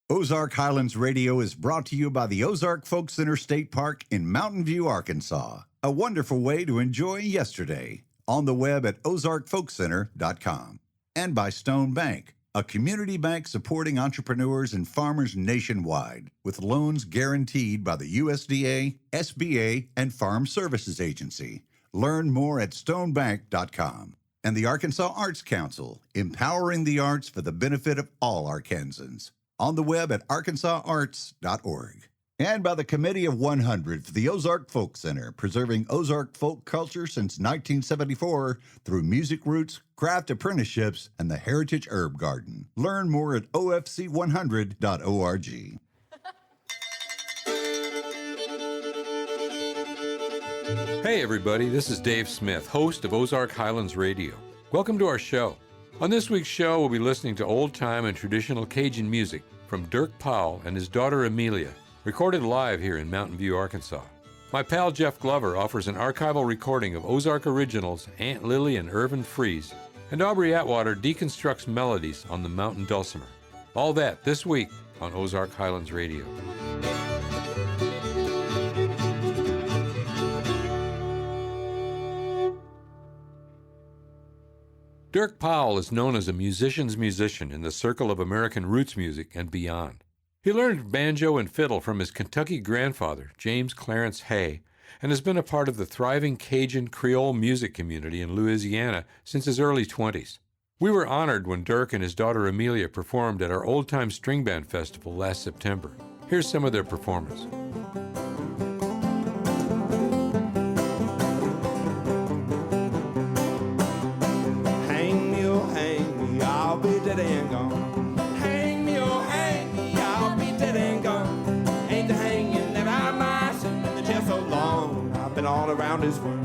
Ozark Highlands Radio is brought to you by the Ozark Folk Center State Park in Mountain View, Arkansas. A wonderful way to enjoy yesterday. On the web at ozarkfolkcenter.com. And by Stone Bank, a community bank supporting entrepreneurs and farmers nationwide, with loans guaranteed by the USDA, SBA, and Farm Services Agency. Learn more at stonebank.com. And the Arkansas Arts Council, empowering the arts for the benefit of all Arkansans. On the web at arkansasarts.org. And by the Committee of 100 for the Ozark Folk Center, preserving Ozark folk culture since 1974 through music roots, craft apprenticeships, and the Heritage Herb Garden. Learn more at ofc100.org. Hey everybody, this is Dave Smith, host of Ozark Highlands Radio. Welcome to our show. On this week's show, we'll be listening to old-time and traditional Cajun music from Dirk Powell and his daughter Amelia, recorded live here in Mountain View, Arkansas. My pal Jeff Glover offers an archival recording of Ozark originals Aunt Lilly and Ervin Freeze, and Aubrey Atwater deconstructs melodies on the mountain dulcimer. All that this week on Ozark Highlands Radio. Dirk Powell is known as a musician's musician in the circle of American roots music and beyond. He learned banjo and fiddle from his Kentucky grandfather, James Clarence Hay, and has been a part of the thriving Cajun Creole music community in Louisiana since his early 20s. We were honored when Dirk and his daughter Amelia performed at our Old Time String Band Festival last September. Here's some of their performance. I'll be dead and gone. Hang me, oh hang me, I'll be dead and gone. Ain't the hanging that I might sit in the jail so long. I've been all around this world.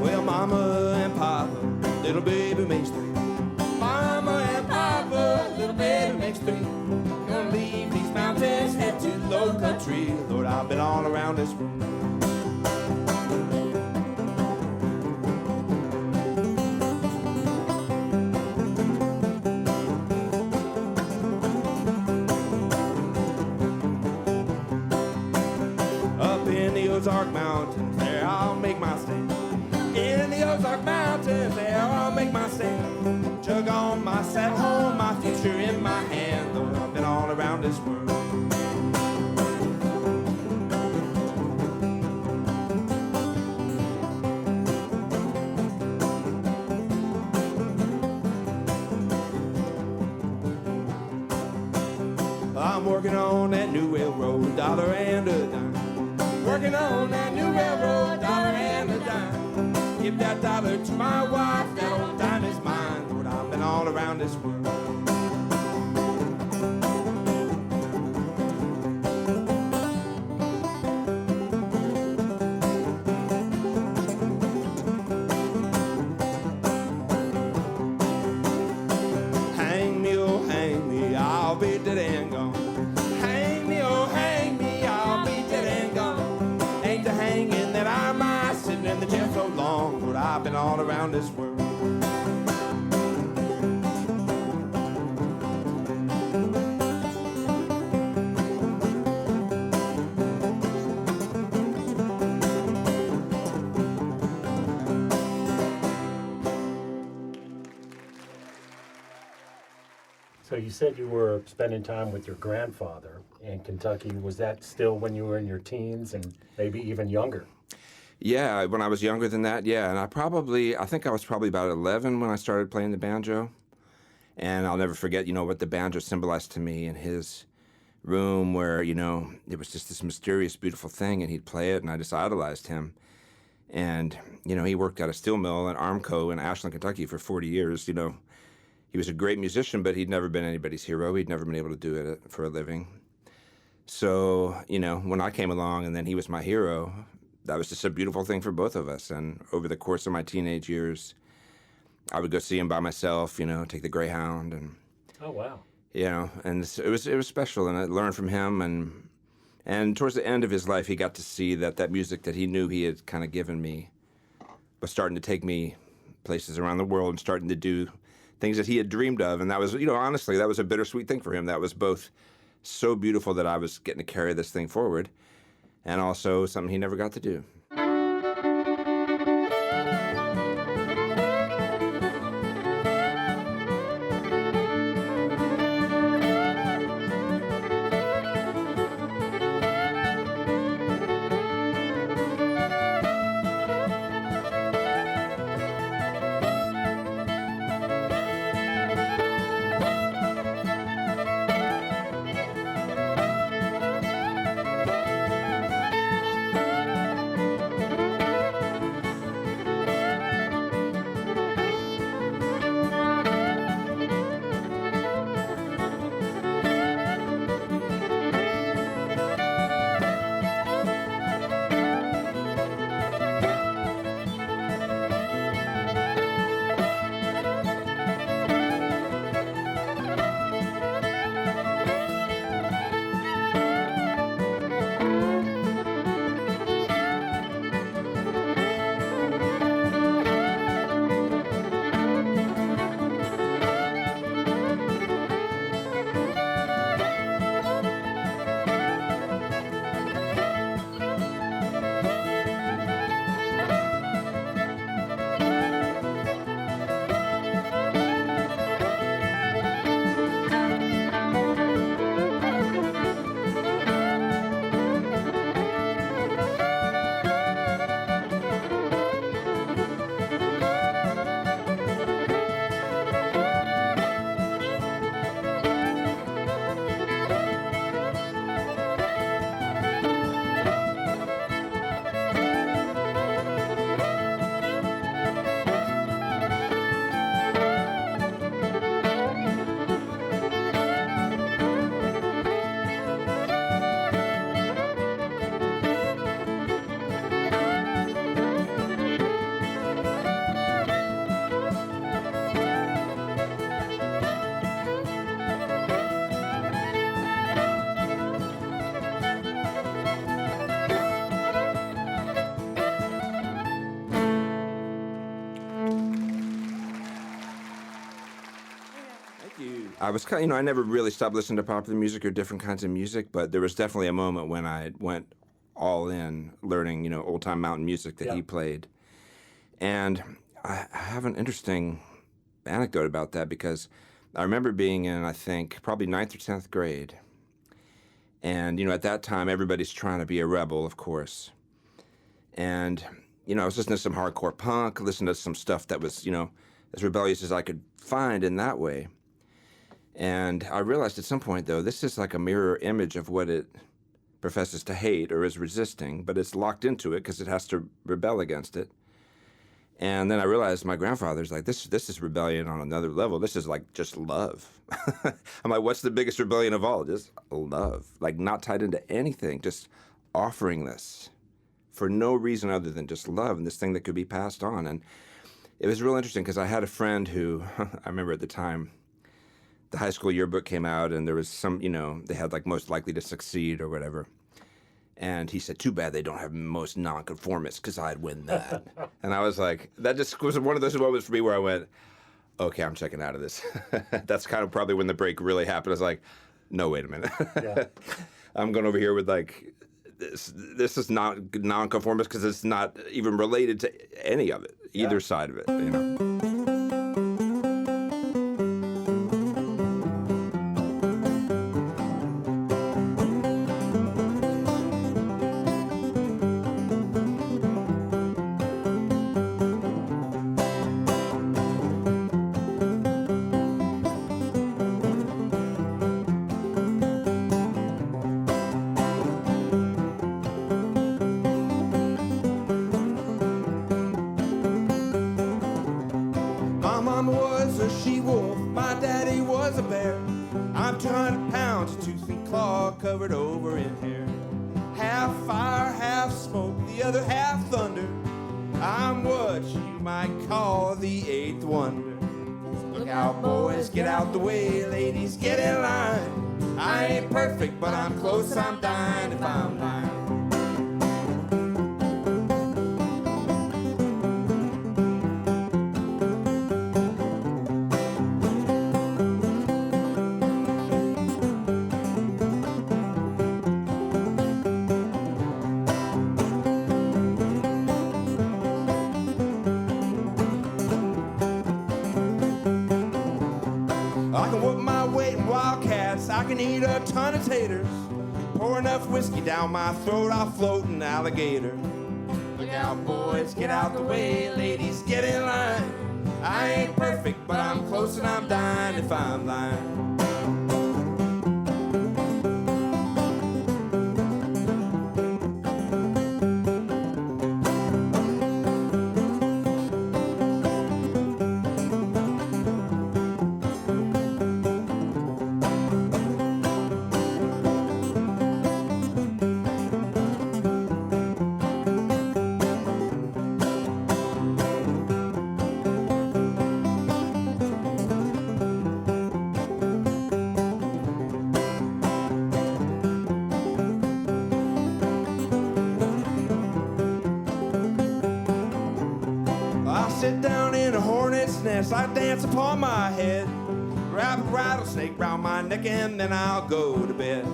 Well, Mama and Papa, little baby makes three. Mama and Papa, little baby makes three. Gonna leave these mountains, head to the low country. Lord, I've been all around this world. Up in the Ozark Mountains, there I'll make my stand. In the Ozark Mountains, there I'll make my stand. Jug on my saddle, hold my future in my hand. Lord, I've been all around this world. I'm working on that new railroad, dollar and a dime. Working on that new railroad, dollar and a dime. Give that dollar to my wife, that old dime is mine. Lord, I've been all around this world. Hang me, oh hang me, I'll be dead and gone. Hang me, oh hang me, I'll be dead and gone. Ain't the hanging that I might sitting in the jail so long. Lord, I've been all around this world. So you said you were spending time with your grandfather in Kentucky. Was that still when you were in your teens and maybe even younger? Yeah, when I was younger than that, yeah. And I think I was probably about 11 when I started playing the banjo. And I'll never forget, what the banjo symbolized to me in his room where, it was just this mysterious, beautiful thing, and he'd play it, and I just idolized him. And, he worked at a steel mill at Armco in Ashland, Kentucky for 40 years, He was a great musician, but he'd never been anybody's hero. He'd never been able to do it for a living. So, when I came along and then he was my hero, that was just a beautiful thing for both of us. And over the course of my teenage years, I would go see him by myself, take the Greyhound. And Oh, wow. and it was special. And I learned from him. And, And towards the end of his life, he got to see that music that he knew he had kind of given me was starting to take me places around the world and starting to do things that he had dreamed of. And that was, honestly, that was a bittersweet thing for him. That was both so beautiful that I was getting to carry this thing forward, and also something he never got to do. I was kind of, I never really stopped listening to popular music or different kinds of music, but there was definitely a moment when I went all in learning, old-time mountain music that he played. And I have an interesting anecdote about that because I remember being in, I think, probably 9th or 10th grade. And, at that time, everybody's trying to be a rebel, of course. And, I was listening to some hardcore punk, listening to some stuff that was, as rebellious as I could find in that way. And I realized at some point, though, this is like a mirror image of what it professes to hate or is resisting, but it's locked into it because it has to rebel against it. And then I realized my grandfather's like, this is rebellion on another level. This is like just love. I'm like, what's the biggest rebellion of all? Just love. Like not tied into anything, just offering this for no reason other than just love and this thing that could be passed on. And it was real interesting because I had a friend who, I remember at the time, the high school yearbook came out and there was some, they had like most likely to succeed or whatever. And he said, too bad they don't have most nonconformists because I'd win that. And I was like, that just was one of those moments for me where I went, okay, I'm checking out of this. That's kind of probably when the break really happened. I was like, no, wait a minute. Yeah. I'm going over here with like, this is not nonconformist because it's not even related to any of it, either side of it, covered over in hair. Half fire, half smoke, the other half thunder. I'm what you might call the eighth wonder. So look out, boys, get out the way. Ladies, get in line. I ain't perfect, but I'm close, and I'm dying if I'm lying. I can whoop my weight in wildcats, I can eat a ton of taters. Pour enough whiskey down my throat, I'll float an alligator. Look out, boys, get out the way, ladies, get in line. I ain't perfect, but I'm close and I'm dying if I'm lying. Sit down in a hornet's nest, I dance upon my head. Wrap a rattlesnake round my neck and then I'll go to bed.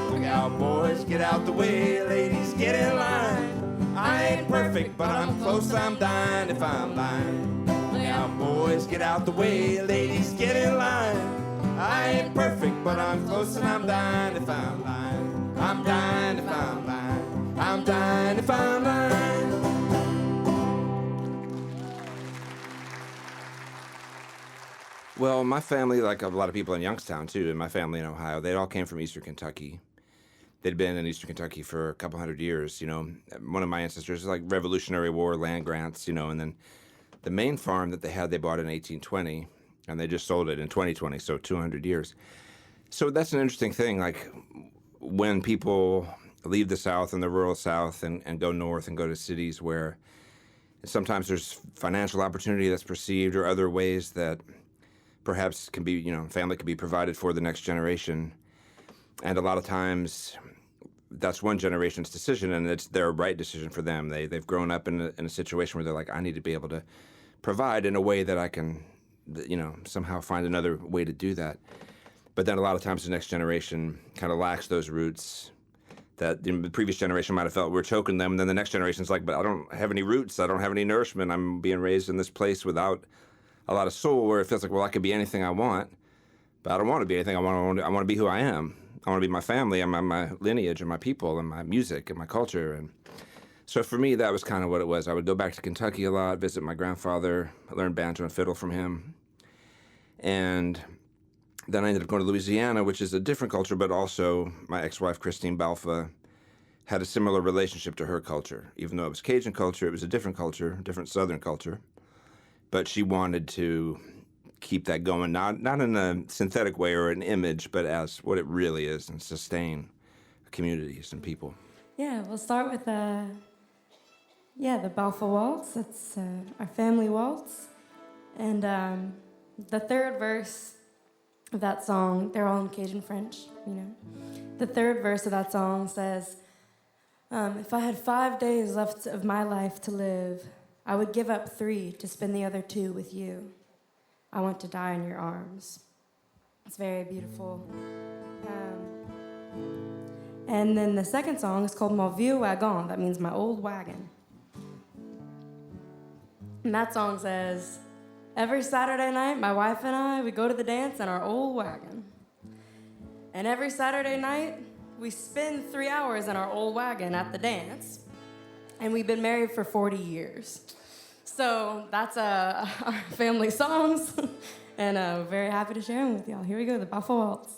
Look out, boys, get out the way, ladies, get in line. I ain't perfect, but I'm close, I'm dying if I'm lying. Look out, boys, get out the way, ladies, get in line. I ain't perfect, but I'm close and I'm dying if I'm lying. I'm dying if I'm lying. I'm dying if I'm lying. Well, my family, like a lot of people in Youngstown, too, and my family in Ohio, they all came from Eastern Kentucky. They'd been in Eastern Kentucky for a couple hundred years, you know. One of my ancestors, like Revolutionary War, land grants, you know, and then the main farm that they had, they bought in 1820, and they just sold it in 2020, so 200 years. So that's an interesting thing, like when people leave the South and the rural South and go north and go to cities where sometimes there's financial opportunity that's perceived or other ways that perhaps can be, you know, family can be provided for the next generation. And a lot of times that's one generation's decision and it's their right decision for them. They've grown up in a situation where they're like, I need to be able to provide in a way that I can, you know, somehow find another way to do that. But then a lot of times the next generation kind of lacks those roots that the previous generation might have felt we're choking them. And then the next generation's like, but I don't have any roots. I don't have any nourishment. I'm being raised in this place without a lot of soul, where it feels like, well, I could be anything I want, but I don't want to be anything I want. I want to be who I am. I want to be my family and my lineage and my people and my music and my culture. And so for me, that was kind of what it was. I would go back to Kentucky a lot, visit my grandfather, learn banjo and fiddle from him. And then I ended up going to Louisiana, which is a different culture, but also my ex-wife, Christine Balfa, had a similar relationship to her culture. Even though it was Cajun culture, it was a different culture, different Southern culture. But she wanted to keep that going, not in a synthetic way or an image, but as what it really is, and sustain communities and people. Yeah, we'll start with the Balfa Waltz. That's our family waltz. And the third verse of that song, they're all in Cajun French, you know. The third verse of that song says, if I had 5 days left of my life to live, I would give up 3 to spend the other 2 with you. I want to die in your arms. It's very beautiful. And then the second song is called Mon Vieux Wagon. That means my old wagon. And that song says, every Saturday night, my wife and I, we go to the dance in our old wagon. And every Saturday night, we spend 3 hours in our old wagon at the dance. And we've been married for 40 years. So that's our family songs, and very happy to share them with y'all. Here we go, the Balfa Waltz.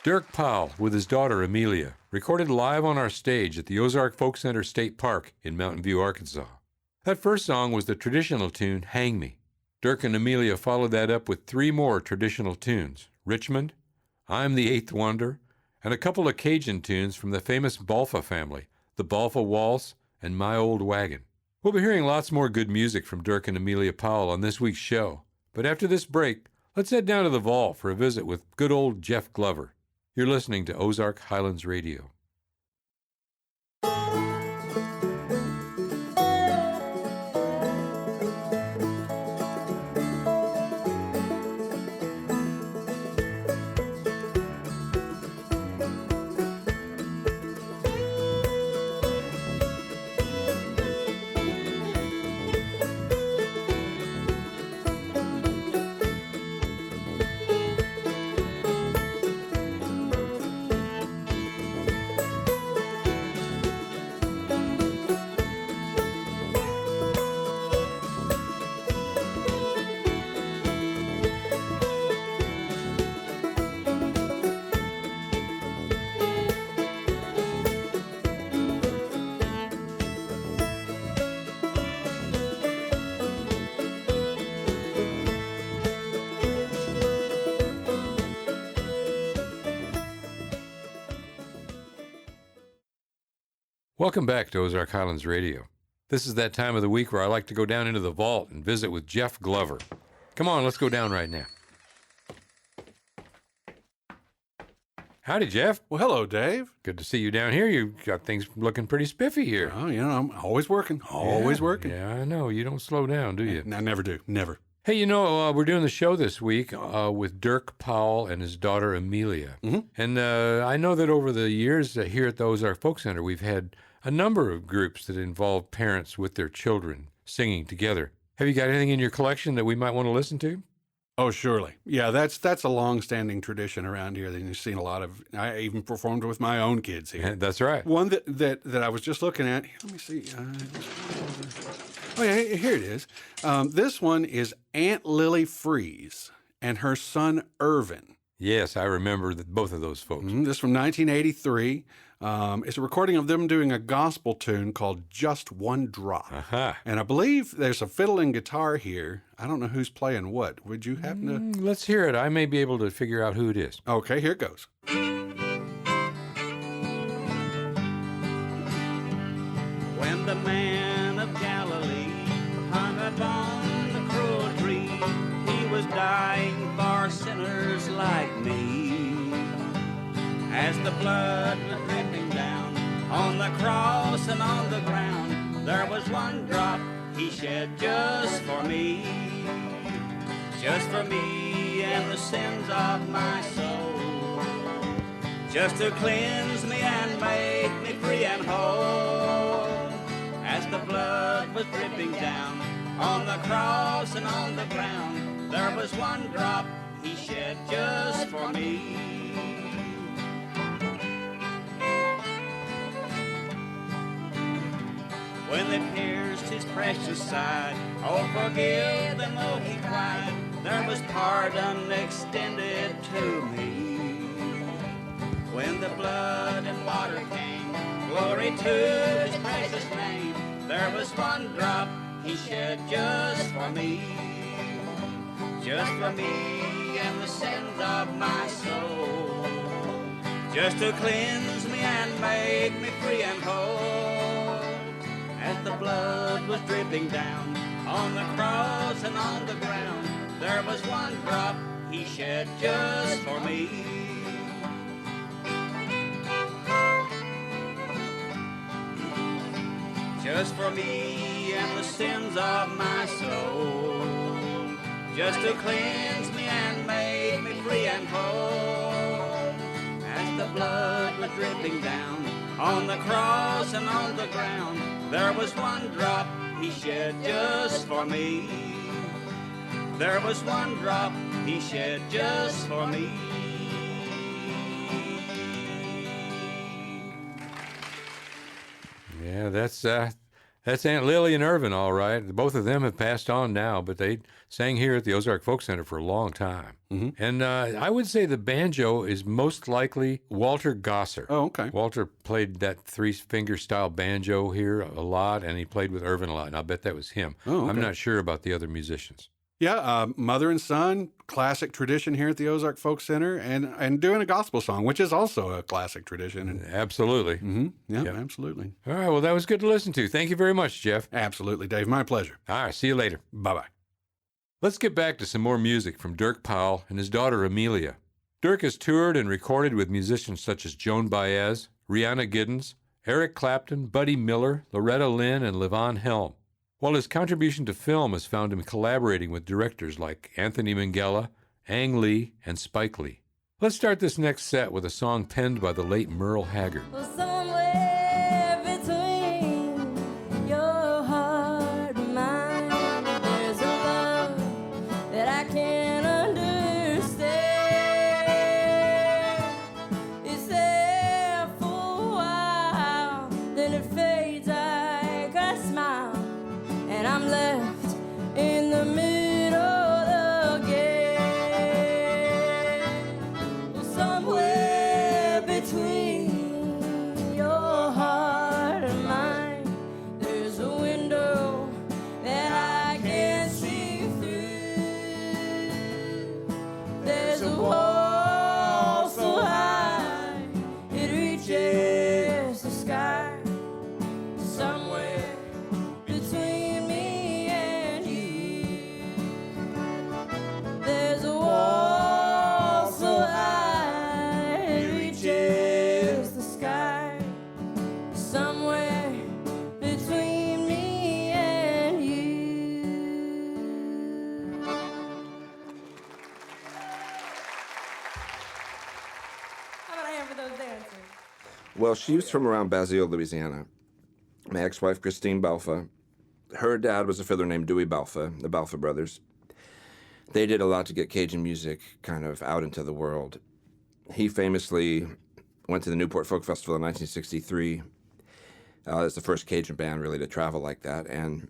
Dirk Powell with his daughter Amelia, recorded live on our stage at the Ozark Folk Center State Park in Mountain View, Arkansas. That first song was the traditional tune, Hang Me. Dirk and Amelia followed that up with 3 more traditional tunes, Richmond, I'm the Eighth Wonder, and a couple of Cajun tunes from the famous Balfa family, the Balfa Waltz and My Old Wagon. We'll be hearing lots more good music from Dirk and Amelia Powell on this week's show. But after this break, let's head down to the vault for a visit with good old Jeff Glover. You're listening to Ozark Highlands Radio. Welcome back to Ozark Highlands Radio. This is that time of the week where I like to go down into the vault and visit with Jeff Glover. Come on, let's go down right now. Howdy, Jeff. Well, hello, Dave. Good to see you down here. You've got things looking pretty spiffy here. Oh, I'm always working. Always working. Yeah, I know. You don't slow down, do you? I never do. Never. Hey, we're doing the show this week with Dirk Powell and his daughter Amelia. Mm-hmm. And I know that over the years here at the Ozark Folk Center, we've had a number of groups that involve parents with their children singing together. Have you got anything in your collection that we might want to listen to? Oh, surely. Yeah, that's a long-standing tradition around here that you've seen a lot of. I even performed with my own kids here. That's right. One that I was just looking at. Let me see. Oh, yeah, here it is. This one is Aunt Lilly Freeze and her son, Ervin. Yes, I remember both of those folks. Mm-hmm. This is from 1983. It's a recording of them doing a gospel tune called Just One Drop. Uh-huh. And I believe there's a fiddle and guitar here. I don't know who's playing what. Would you happen to? Let's hear it. I may be able to figure out who it is. Okay, here it goes. When the man of Galilee hung upon the cruel tree, he was dying for sinners like me. As the blood was dripping down on the cross and on the ground, there was one drop he shed just for me and the sins of my soul, just to cleanse me and make me free and whole. As the blood was dripping down on the cross and on the ground, there was one drop he shed just for me. When they pierced his precious side, oh, forgive them, oh, he cried, there was pardon extended to me. When the blood and water came, glory to his precious name, there was one drop he shed just for me and the sins of my soul, just to cleanse me and make me free and whole. As the blood was dripping down on the cross and on the ground, there was one drop he shed just for me. Just for me and the sins of my soul, just to cleanse me and make me free and whole. As the blood was dripping down on the cross and on the ground, there was one drop he shed just for me. There was one drop he shed just for me. Yeah, that's That's Aunt Lilly and Ervin, all right. Both of them have passed on now, but they sang here at the Ozark Folk Center for a long time. And I would say the banjo is most likely Walter Gosser. Oh, okay. Walter played that three-finger style banjo here a lot, and he played with Ervin a lot, and I'll bet that was him. Oh, okay. I'm not sure about the other musicians. Yeah, mother and son, classic tradition here at the Ozark Folk Center, and doing a gospel song, which is also a classic tradition. And, Absolutely. yeah, Yep. absolutely. All right, well, that was good to listen to. Thank you very much, Jeff. Absolutely, Dave. My pleasure. All right, see you later. Bye-bye. Let's get back to some more music from Dirk Powell and his daughter Amelia. Dirk has toured and recorded with musicians such as Joan Baez, Rihanna Giddens, Eric Clapton, Buddy Miller, Loretta Lynn, and Levon Helm. While his contribution to film has found him collaborating with directors like Anthony Minghella, Ang Lee, and Spike Lee. Let's start this next set with a song penned by the late Merle Haggard. Well, somewhere between your heart and mine, there's a love that I can't understand. It's there for a while, then it fades like a smile, and I'm left in the middle again. Well, somewhere between your heart and mine, there's a window that I can't see through. There's a wall so high it reaches the sky. Somewhere between me and you, there's a wall so high it reaches the sky. Somewhere between me and you. How about a hand for those dancers? Well, she was from around Basile, Louisiana. My ex-wife, Christine Balfa, her dad was a fiddler named Dewey Balfa, the Balfa brothers. They did a lot to get Cajun music kind of out into the world. He famously went to the Newport Folk Festival in 1963. It's the first Cajun band really to travel like that, and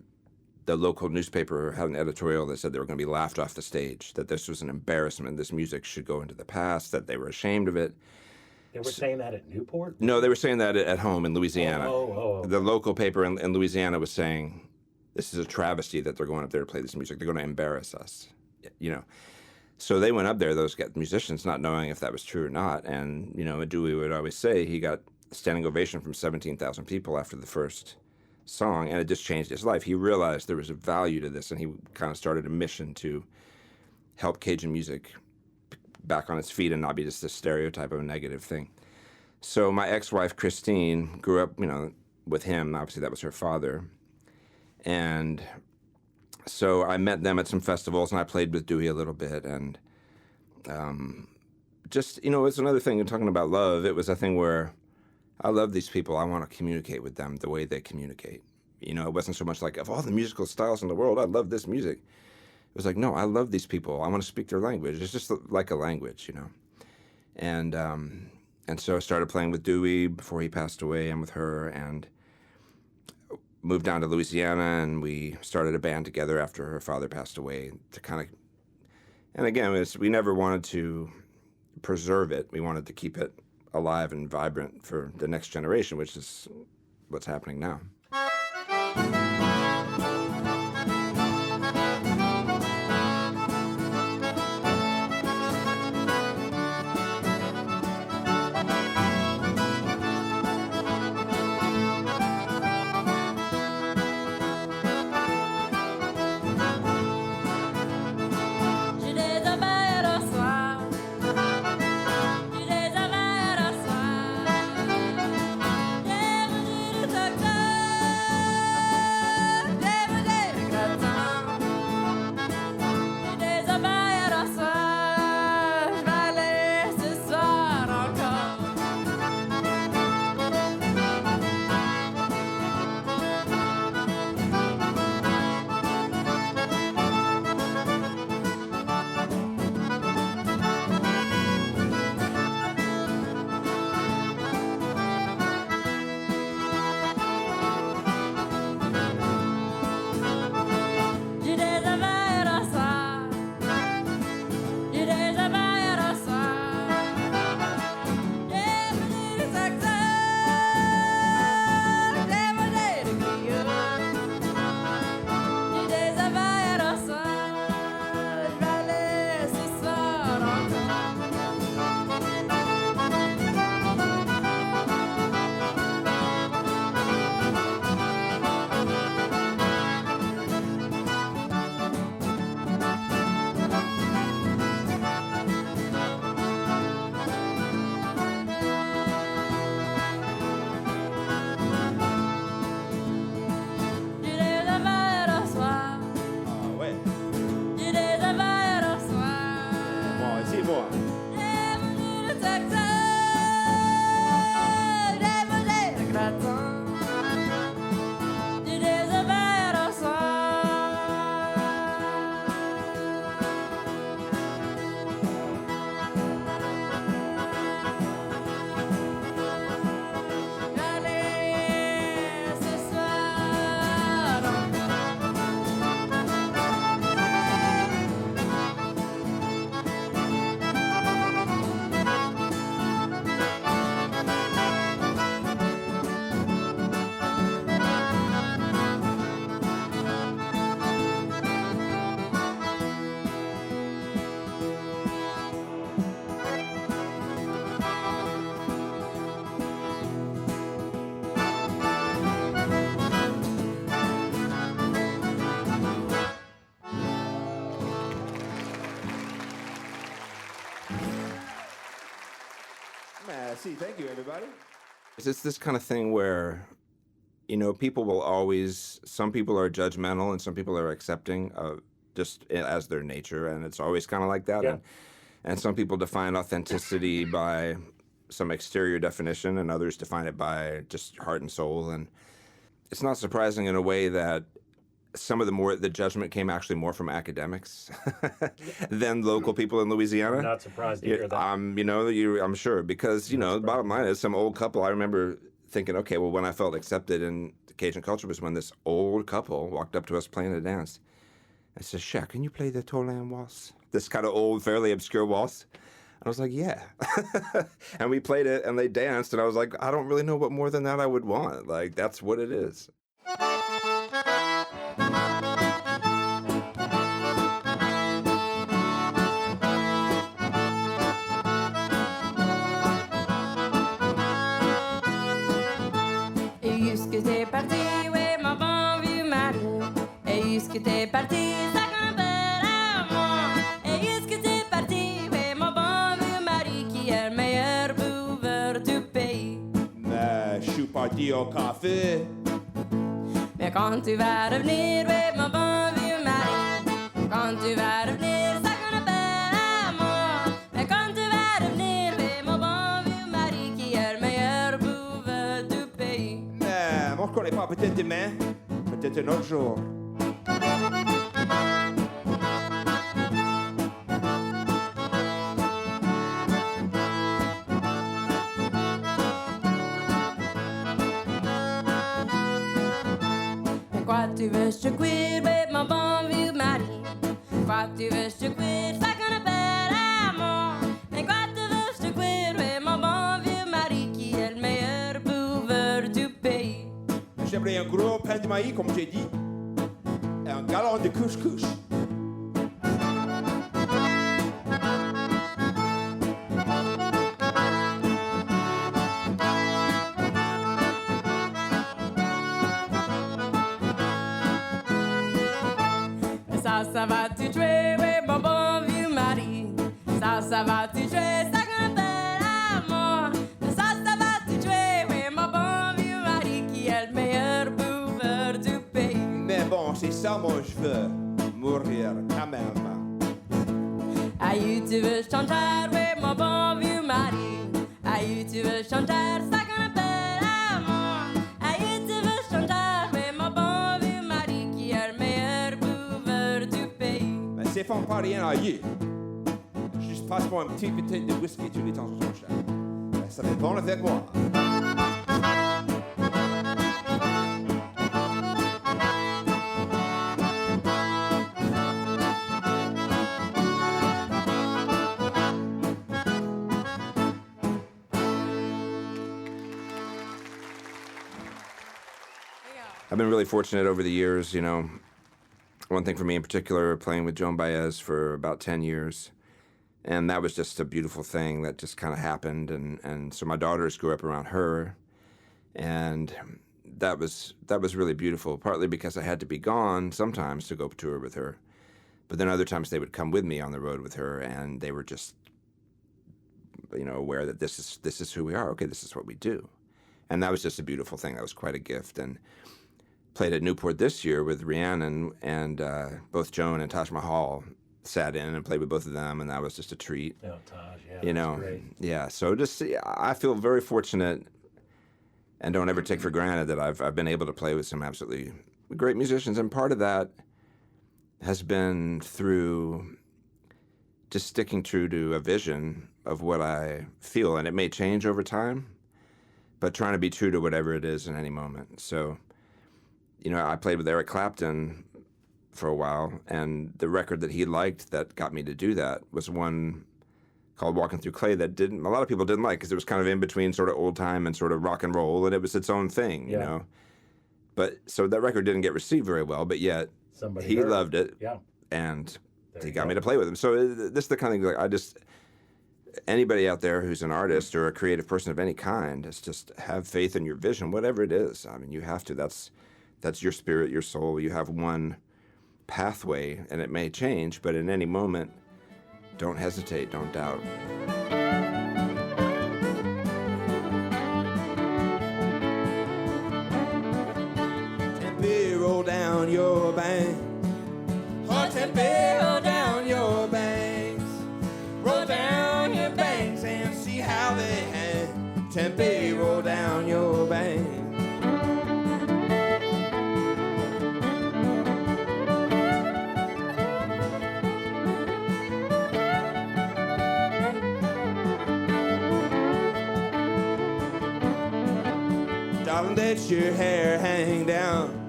the local newspaper had an editorial that said they were going to be laughed off the stage, that this was an embarrassment, this music should go into the past, that they were ashamed of it. They were saying that at Newport? No, they were saying that at home in Louisiana. Oh. The local paper in Louisiana was saying, this is a travesty that they're going up there to play this music. They're going to embarrass us, you know. So they went up there, those musicians, not knowing if that was true or not. And, you know, Dewey would always say he got a standing ovation from 17,000 people after the first song, and it just changed his life. He realized there was a value to this, and he kind of started a mission to help Cajun music back on its feet and not be just a stereotype of a negative thing. So my ex-wife, Christine, grew up, you know, with him. Obviously, that was her father. And so I met them at some festivals, and I played with Dewey a little bit. And just, you know, it's another thing, in talking about love, it was a thing where I love these people. I want to communicate with them the way they communicate. You know, it wasn't so much like, of all the musical styles in the world, I love this music. It was like, no, I love these people. I want to speak their language. It's just like a language, you know. And so I started playing with Dewey before he passed away, and with her, and moved down to Louisiana, and we started a band together after her father passed away to kind of, and again, we never wanted to preserve it. We wanted to keep it alive and vibrant for the next generation, which is what's happening now. Merci. Thank you, everybody. It's this kind of thing where, people will always, some people are judgmental and some people are accepting just as their nature, and it's always kind of like that. Yeah. And some people define authenticity by some exterior definition, and others define it by just heart and soul. And it's not surprising in a way that some of the judgment came actually more from academics than local people in Louisiana. I'm not surprised to hear that. I'm sure, because, the bottom line is some old couple, I remember thinking, okay, well, when I felt accepted in Cajun culture was when this old couple walked up to us playing a dance. I said, Shaq, can you play the Tolan waltz? This kind of old, fairly obscure waltz. And I was like, yeah. And we played it, and they danced, and I was like, I don't really know what more than that I would want. Like, that's what it is. Que t'es parti, ça compare à moi. Et est-ce que t'es parti, oui, mon bon vieux mari, qui est le meilleur buveur du pays. Mais je suis parti au café. Mais quand tu vas revenir, oui, mon bon vieux mari, quand tu vas revenir, ça compare à moi. Mais quand tu vas revenir, oui, mon bon vieux mari, qui est le meilleur buveur du pays. Mais moi, je connais pas, peut-être demain, peut-être un autre jour. Quoi tu veux, je te cuire, mon bon vieux mari. Quoi tu veux, je te cuire, ça qu'on appelle amour. Mais quoi tu veux, je te cuire, mon bon vieux mari, qui est le meilleur buveur du pays. J'aimerais un gros pain de maïs, comme j'ai dit, et un gallon de couscous. Ça va tu tuer, oui, mon bon vieux mari. Ça va tu tuer, ça qu'on appelle amour. Ça va tu tuer, oui, mon bon vieux mari, qui est le meilleur buveur du pays. Mais bon, c'est ça, moi, je veux mourir quand même. Aïe, tu veux chanter, oui, mon bon vieux mari. Aïe, tu veux chanter, ça qu'on appelle amour. Aïe, tu veux chanter, oui, mon bon vieux mari, qui est le meilleur buveur du pays. Mais c'est pas rien à y. Juste passe-moi une petite bouteille de whisky tous les temps en temps, cher. Ça fait bon avec moi. I've been really fortunate over the years, One thing for me in particular, playing with Joan Baez for about 10 years. And that was just a beautiful thing that just kind of happened. And so my daughters grew up around her. And that was really beautiful, partly because I had to be gone sometimes to go tour with her. But then other times they would come with me on the road with her, and they were just, aware that this is who we are. Okay, this is what we do. And that was just a beautiful thing. That was quite a gift. And played at Newport this year with Rhiannon, and both Joan and Taj Mahal sat in and played with both of them, and that was just a treat. Oh, Taj, yeah, that's great. Yeah. So I feel very fortunate, and don't ever take for granted that I've been able to play with some absolutely great musicians, and part of that has been through just sticking true to a vision of what I feel, and it may change over time, but trying to be true to whatever it is in any moment. So. I played with Eric Clapton for a while, and the record that he liked that got me to do that was one called Walking Through Clay that a lot of people didn't like, because it was kind of in between sort of old time and sort of rock and roll, and it was its own thing, you know. But so that record didn't get received very well, but yet he loved it, and he got me to play with him. So this is the kind of thing, anybody out there who's an artist or a creative person of any kind, is just have faith in your vision, whatever it is. I mean, you have to. That's your spirit, your soul. You have one pathway, and it may change, but in any moment, don't hesitate, don't doubt. down your bank. Oh, Tempe, roll down your banks. Roll down your banks and see how they hang. Tempe, roll down your banks. Darling, let your hair hang down.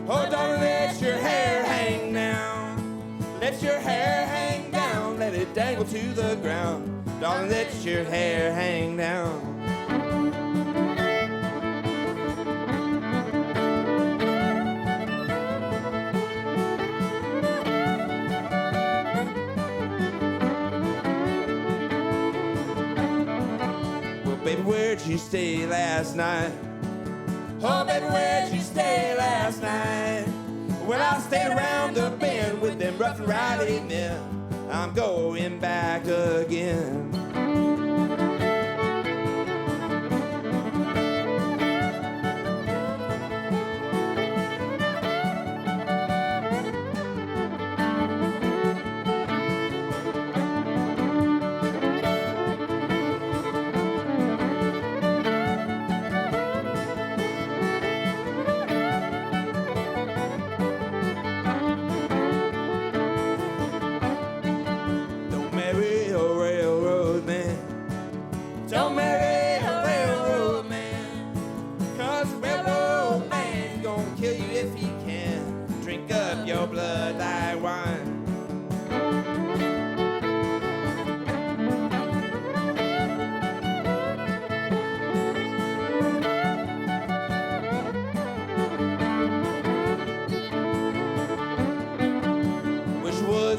Oh, darling, let your hair hang down. Let your hair hang down. Let it dangle to the ground. Darling, let your hair hang down. Well, baby, where'd you stay last night? Oh, baby, where'd you stay last night? Well, I stayed around the bend with them rough and rowdy men. I'm going back again.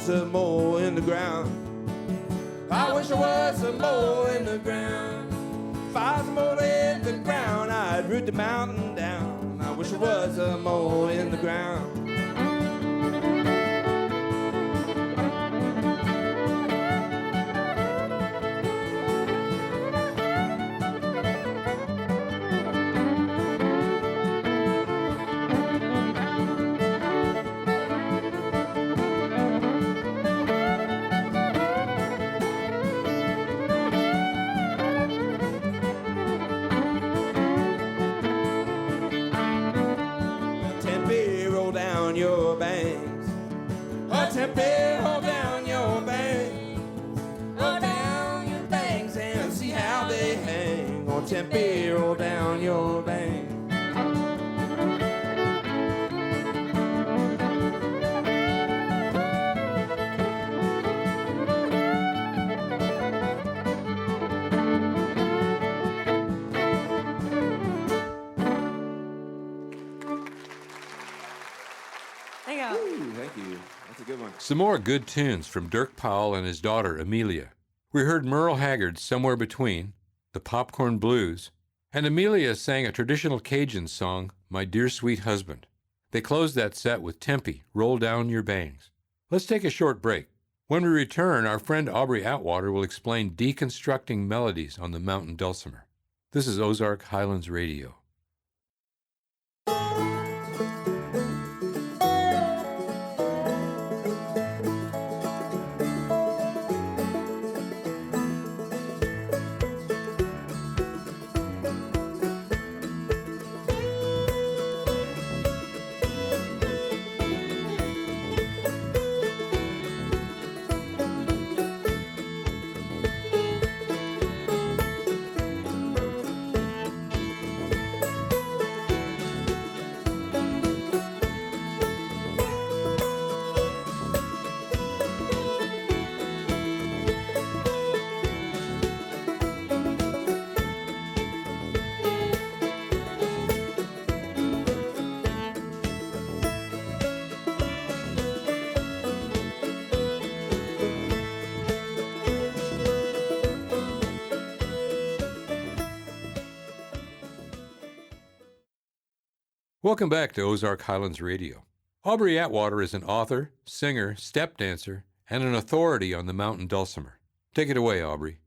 A mole in the ground. I wish there was a mole in the ground. If I was a mole in the ground, I'd root the mountain down. I wish there was a mole in the ground. Tempe, hold down your banks. Roll down your banks and see how they hang. Oh, Tempe, roll down your banks. Thank you. That's a good one. Some more good tunes from Dirk Powell and his daughter, Amelia. We heard Merle Haggard's Somewhere Between, the Popcorn Blues, and Amelia sang a traditional Cajun song, My Dear Sweet Husband. They closed that set with Tempe, Roll Down Your Bangs. Let's take a short break. When we return, our friend Aubrey Atwater will explain deconstructing melodies on the mountain dulcimer. This is Ozark Highlands Radio. Welcome back to Ozark Highlands Radio. Aubrey Atwater is an author, singer, step dancer, and an authority on the mountain dulcimer. Take it away, Aubrey.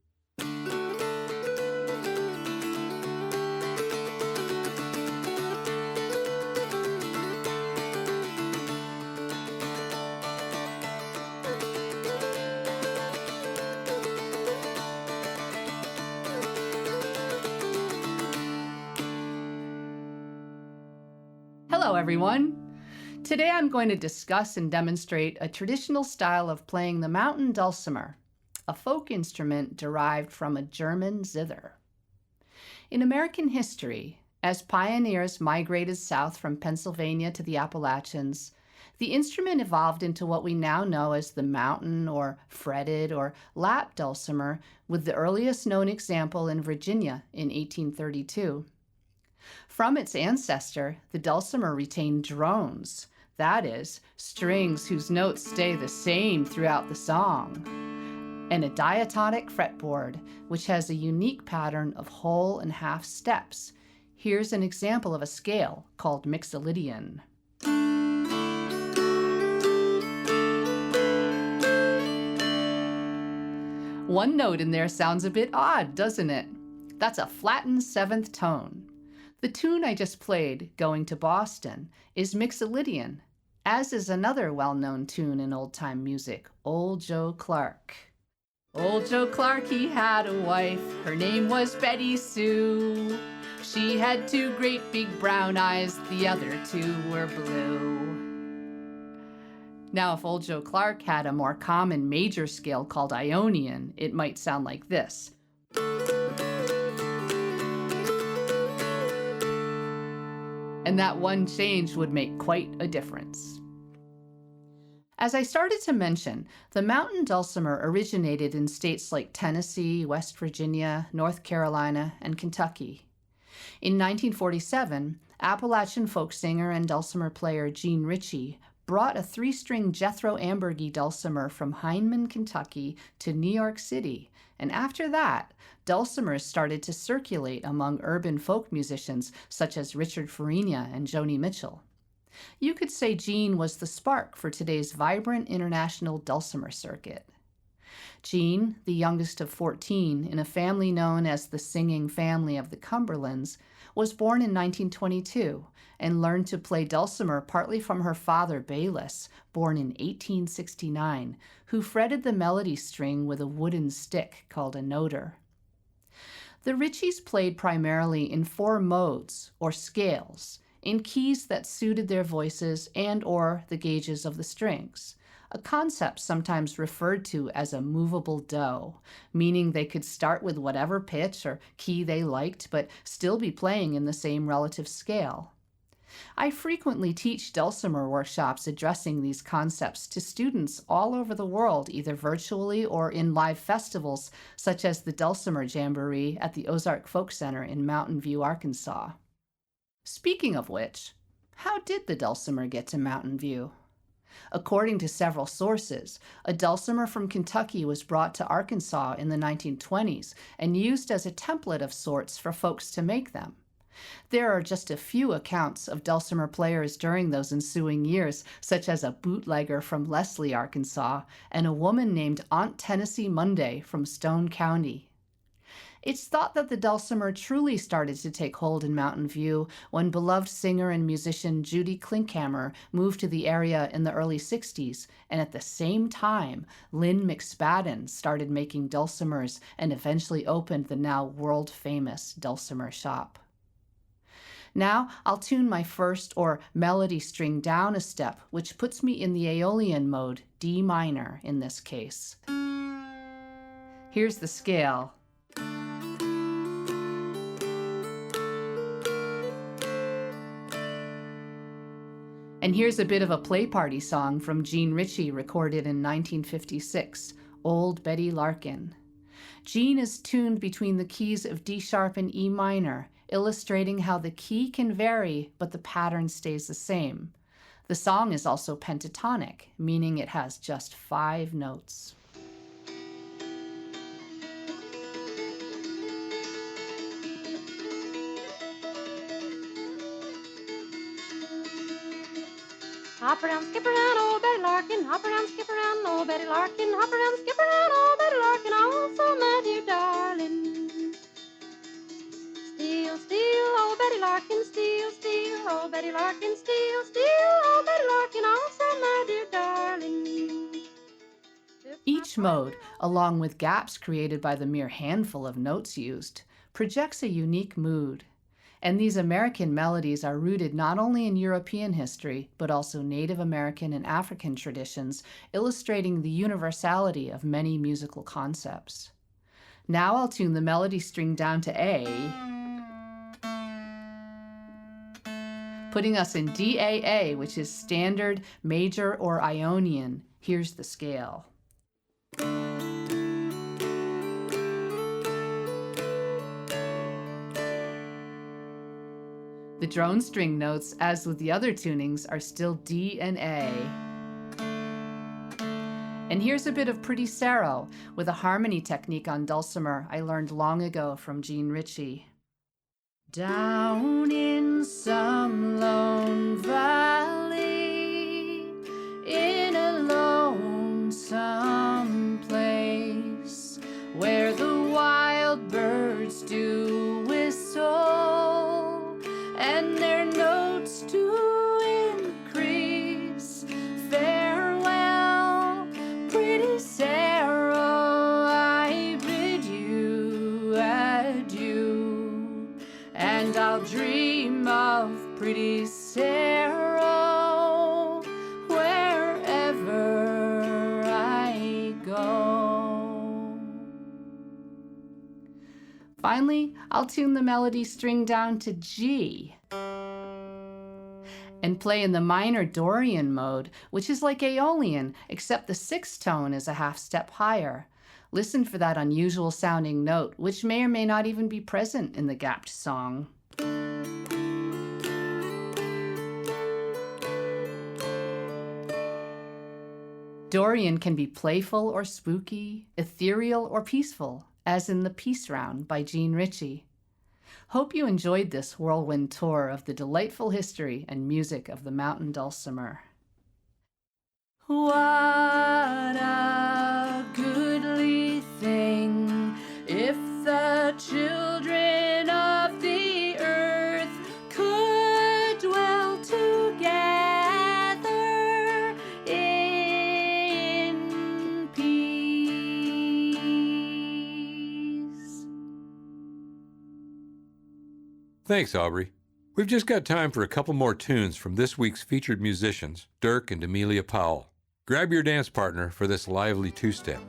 Hello, everyone. Today I'm going to discuss and demonstrate a traditional style of playing the mountain dulcimer, a folk instrument derived from a German zither. In American history, as pioneers migrated south from Pennsylvania to the Appalachians, the instrument evolved into what we now know as the mountain or fretted or lap dulcimer, with the earliest known example in Virginia in 1832. From its ancestor, the dulcimer retained drones, that is, strings whose notes stay the same throughout the song, and a diatonic fretboard, which has a unique pattern of whole and half steps. Here's an example of a scale called mixolydian. One note in there sounds a bit odd, doesn't it? That's a flattened seventh tone. The tune I just played, Going to Boston, is mixolydian, as is another well-known tune in old-time music, Old Joe Clark. Old Joe Clark, he had a wife, her name was Betty Sue. She had two great big brown eyes, the other two were blue. Now, if Old Joe Clark had a more common major scale called Ionian, it might sound like this. And that one change would make quite a difference. As I started to mention, the mountain dulcimer originated in states like Tennessee, West Virginia, North Carolina, and Kentucky. In 1947, Appalachian folk singer and dulcimer player Gene Ritchie brought a 3-string Jethro Ambergy dulcimer from Hindman, Kentucky to New York City, and after that, dulcimers started to circulate among urban folk musicians such as Richard Farina and Joni Mitchell. You could say Gene was the spark for today's vibrant international dulcimer circuit. Gene, the youngest of 14 in a family known as the Singing Family of the Cumberlands, was born in 1922 and learned to play dulcimer partly from her father, Bayless, born in 1869, who fretted the melody string with a wooden stick called a noter. The Ritchies played primarily in 4 modes, or scales, in keys that suited their voices and/or the gauges of the strings, a concept sometimes referred to as a movable dough, meaning they could start with whatever pitch or key they liked, but still be playing in the same relative scale. I frequently teach dulcimer workshops addressing these concepts to students all over the world, either virtually or in live festivals such as the Dulcimer Jamboree at the Ozark Folk Center in Mountain View, Arkansas. Speaking of which, how did the dulcimer get to Mountain View? According to several sources, a dulcimer from Kentucky was brought to Arkansas in the 1920s and used as a template of sorts for folks to make them. There are just a few accounts of dulcimer players during those ensuing years, such as a bootlegger from Leslie, Arkansas, and a woman named Aunt Tennessee Monday from Stone County. It's thought that the dulcimer truly started to take hold in Mountain View when beloved singer and musician Judy Klinkhammer moved to the area in the early 60s, and at the same time, Lynn McSpadden started making dulcimers and eventually opened the now world-famous Dulcimer Shop. Now, I'll tune my first, or melody string, down a step, which puts me in the Aeolian mode, D minor in this case. Here's the scale. And here's a bit of a play party song from Gene Ritchie recorded in 1956, Old Betty Larkin. Gene is tuned between the keys of D sharp and E minor, illustrating how the key can vary, but the pattern stays the same. The song is also pentatonic, meaning it has just 5 notes. Hop around, skip around, oh Betty Larkin. Hop around, skip around, oh Betty Larkin. Hop around, skip around, oh Betty Larkin. I'm so mad, you darling. Steal, steal, oh Betty Larkin. Steal, steal, oh Betty Larkin. Steal, steal, oh Betty Larkin. I'm so mad, you darling. Each mode, along with gaps created by the mere handful of notes used, projects a unique mood. And these American melodies are rooted not only in European history, but also Native American and African traditions, illustrating the universality of many musical concepts. Now I'll tune the melody string down to A, putting us in DAA, which is standard, major, or Ionian. Here's the scale. The drone string notes, as with the other tunings, are still D and A. And here's a bit of Pretty Sarah with a harmony technique on dulcimer I learned long ago from Jean Ritchie. Down in some lone valley, in a lonesome place, where the wild birds do whistle, and their notes do increase. Farewell, pretty Sarah, I bid you adieu, and I'll dream of pretty Sarah wherever I go. Finally, I'll tune the melody string down to G and play in the minor Dorian mode, which is like Aeolian, except the sixth tone is a half step higher. Listen for that unusual sounding note, which may or may not even be present in the gapped song. Dorian can be playful or spooky, ethereal or peaceful, as in the Peace Round by Jean Ritchie. Hope you enjoyed this whirlwind tour of the delightful history and music of the mountain dulcimer. What a goodly thing if the children of the earth could dwell together in peace. Thanks, Aubrey. We've just got time for a couple more tunes from this week's featured musicians, Dirk and Amelia Powell. Grab your dance partner for this lively two-step.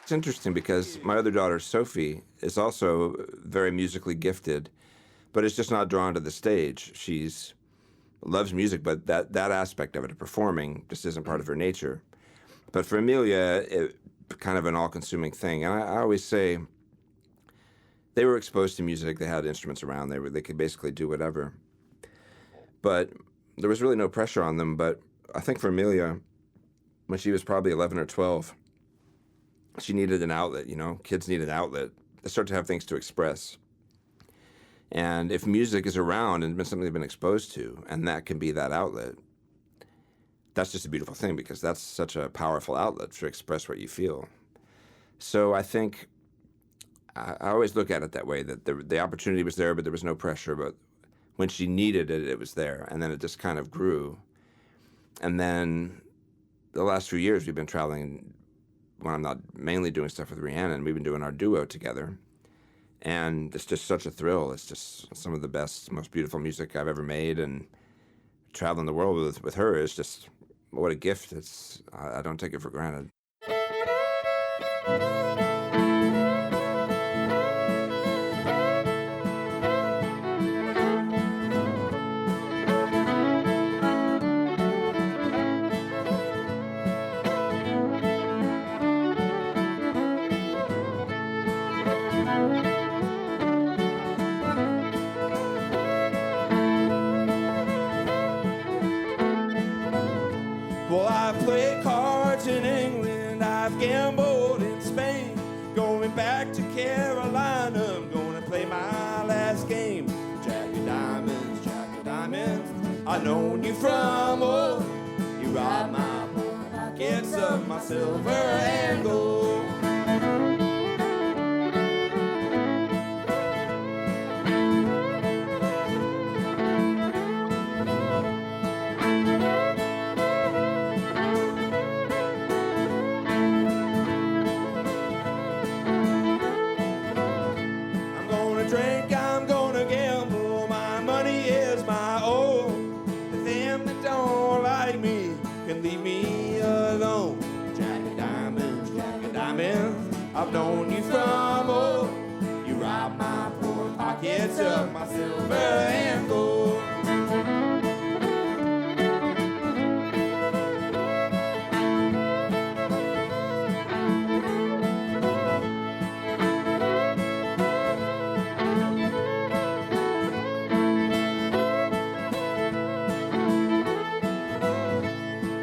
It's interesting because my other daughter, Sophie, is also very musically gifted, but is just not drawn to the stage. Loves music, but that aspect of it, of performing, just isn't part of her nature. But for Amelia, it kind of an all-consuming thing. And I always say they were exposed to music. They had instruments around. They could basically do whatever. But there was really no pressure on them. But I think for Amelia, when she was probably 11 or 12, she needed an outlet, you know. Kids need an outlet. They start to have things to express. And if music is around and been something they've been exposed to, and that can be that outlet, that's just a beautiful thing, because that's such a powerful outlet to express what you feel. So I think I always look at it that way, that the opportunity was there, but there was no pressure. But when she needed it, it was there. And then it just kind of grew. And then the last few years, we've been traveling, when I'm not mainly doing stuff with Rhiannon, we've been doing our duo together. And it's just such a thrill. It's just some of the best, most beautiful music I've ever made. And traveling the world with her is just, what a gift. I don't take it for granted. Well, I've played cards in England, I've gambled in Spain. Going back to Carolina, I'm gonna play my last game. Jack of diamonds, I've known you from old. You robbed my pockets of my silver and gold. I've known you from old. You robbed my poor pockets of my silver and gold.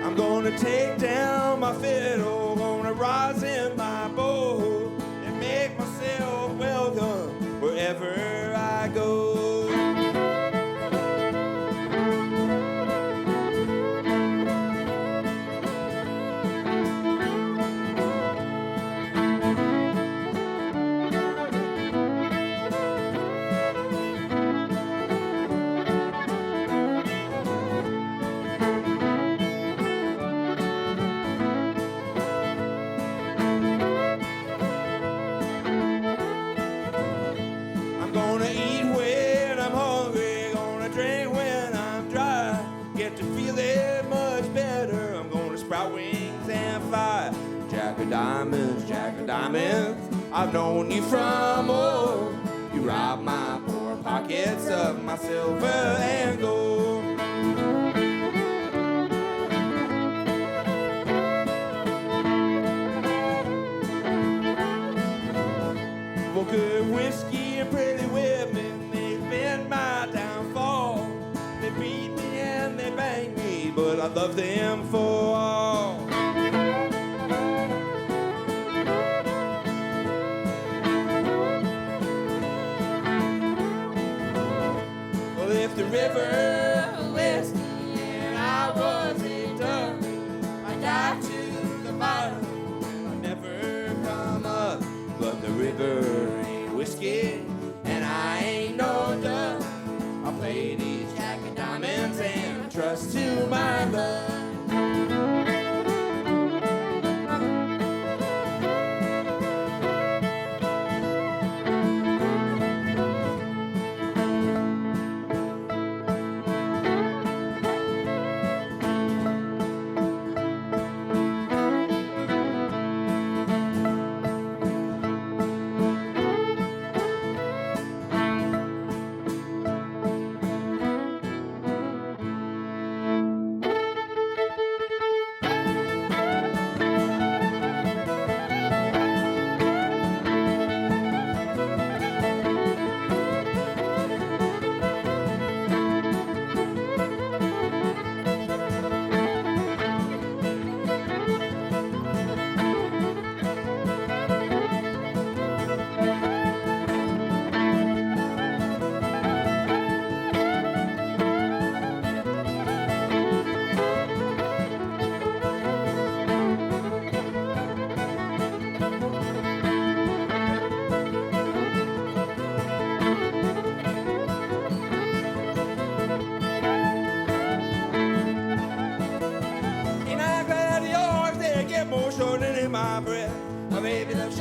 I'm gonna take down my fiddle, gonna rise in my boat, make myself welcome wherever I go. Jack of diamonds, I've known you from old. You robbed my poor pockets of my silver and gold. Well, good whiskey and pretty women, they've been my downfall. They beat me and they bang me, but I love them for all. If the river left me and I wasn't done, I got to the bottom and I never come up. But the river ain't whiskey and I ain't no done. I play these Jack of diamonds and I trust to my love.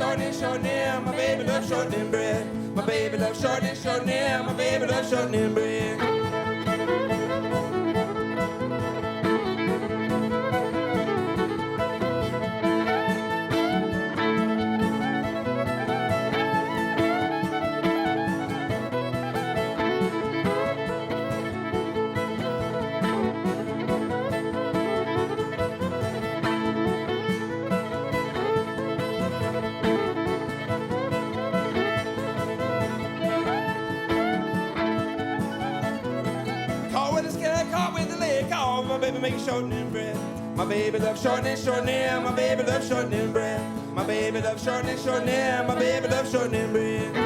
shortening, my baby loves shortening bread. My baby loves shortening, my baby loves shortening bread. My baby makes shortening bread. My baby loves shortening, my baby loves shortening bread. My baby loves shortening, my baby loves shortening bread.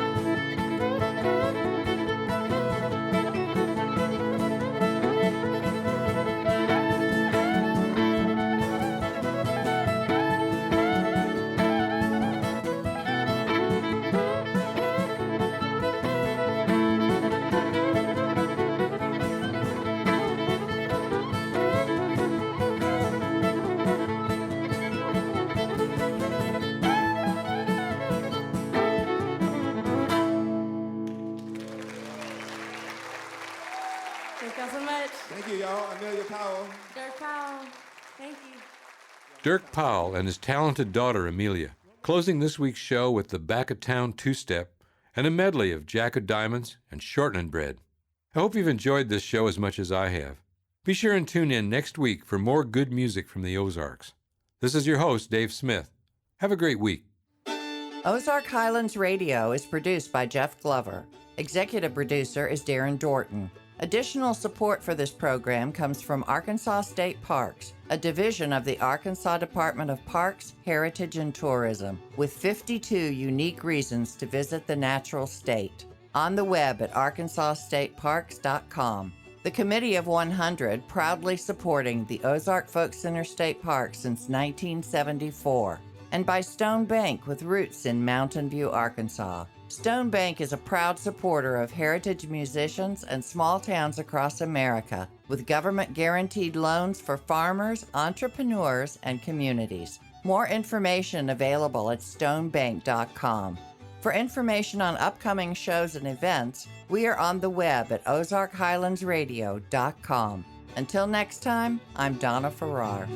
Thank y'all so much. Thank you, y'all. Amelia Powell. Dirk Powell. Thank you. Dirk Powell and his talented daughter Amelia, closing this week's show with the Back of Town two-step and a medley of Jack of Diamonds and Shortening Bread. I hope you've enjoyed this show as much as I have. Be sure and tune in next week for more good music from the Ozarks. This is your host, Dave Smith. Have a great week. Ozark Highlands Radio is produced by Jeff Glover. Executive producer is Darren Dorton. Additional support for this program comes from Arkansas State Parks, a division of the Arkansas Department of Parks, Heritage, and Tourism, with 52 unique reasons to visit the natural state. On the web at arkansasstateparks.com. The Committee of 100 proudly supporting the Ozark Folk Center State Park since 1974. And by Stone Bank with roots in Mountain View, Arkansas. Stone Bank is a proud supporter of heritage musicians and small towns across America, with government-guaranteed loans for farmers, entrepreneurs, and communities. More information available at stonebank.com. For information on upcoming shows and events, we are on the web at ozarkhighlandsradio.com. Until next time, I'm Donna Farrar.